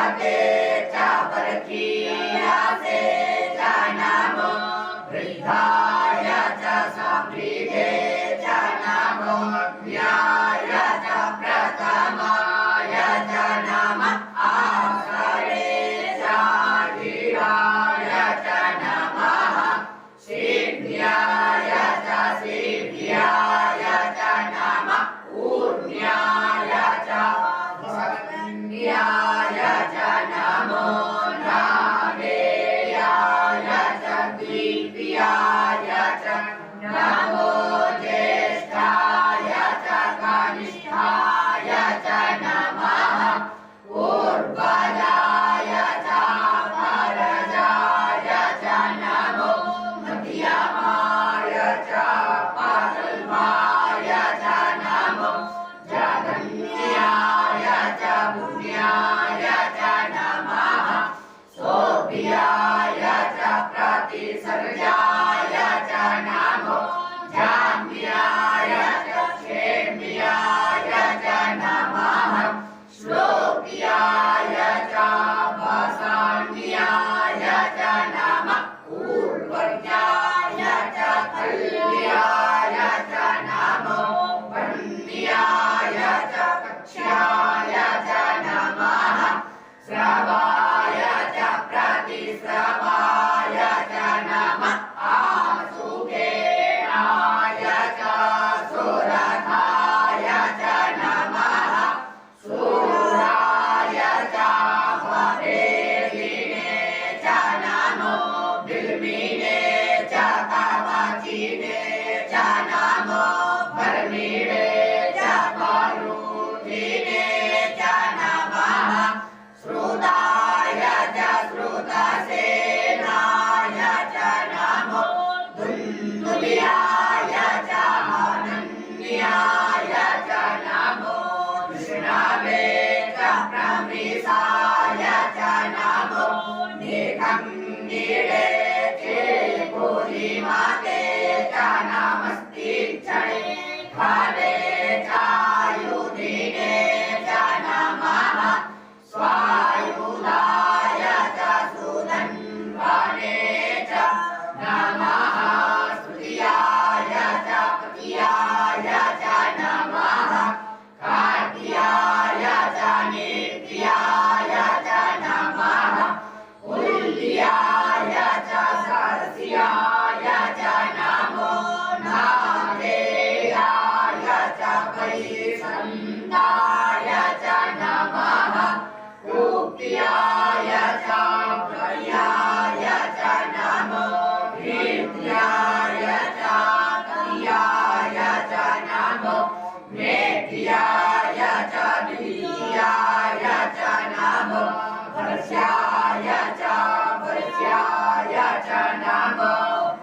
भूयाते च परकीयासे च नमो वृद्धाय च संवृद्धे च नमो ज्ञाय च प्रथमाय च नमः आसरे च धीराय च नमः सिद्ध्याय च सिद्ध्याय च नमः ऊर्ध्याय च वन्द्याय च नमो नादेयाय च द्वितीयाय च नमो ज्येष्ठाय च कनिष्ठाय च नमः पूर्वजाय च परजाय च नमो मध्यमाय च पार्श्वाय च नमो जगन्याय च पुण्याय च नमः सोभ्याय च प्रतिसर्गाय च नमो जाम्याय च क्षेम्याय च नमः श्लोक्याय च वसान्याय च नमः पूर्वर्याय च कल्याय च नमो वन्याय च कक्ष्याय च नमः श्रवाय च प्रतिश्रवाय च नमः आसुकेनाय च सुरथाय च नमः शूराय च भवेदिने च नमो बिल्मिने च कवचिने च नमो वर्मिणे च परुधिने च नमः श्रुताय च श्रुतसेनाय च नमो दुन्दुल्याय च अनन्याय च नमो विष्णवे च प्रमिसाय च नमो निखण्डिरे चे पूर्णिमाते च नमस्तिक्षणे फले च आयुधिने च नमः स्वायुधाय च सुधन्वने च नमः स्तुत्याय च पतियाय च नमः कात्याय च नित्याय च नमः कुल्याय च सरस्याय च नमो नादेयाय च वैसन्ताय च नमः रूप्याय च प्रयाय च नमो विद्याय च कल्याय च नमो मेध्याय च विद्याय च नमो वर्ष्याय च वर्ष्याय च नमो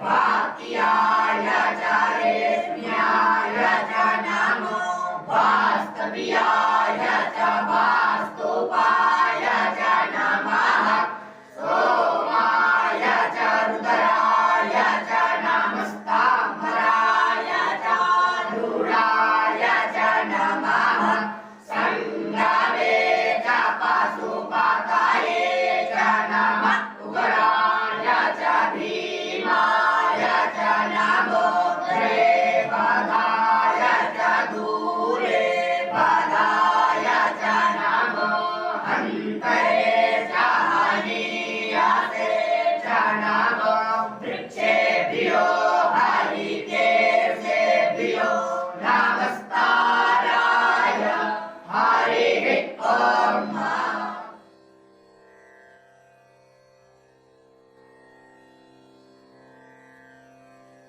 वाक्याय च रेष्म्याय च नमो वास्तव्याय च वास्तुपाय च नमः सोमाय च रुद्राय च नमस्ताम्बराय च रूढाय च नमः सङ्गवे च पशुपतये च नमः उग्राय च भीमाय च नमो रेवधाय च दूरे वधाय च नमो हन्तये च हनीयसे च नमः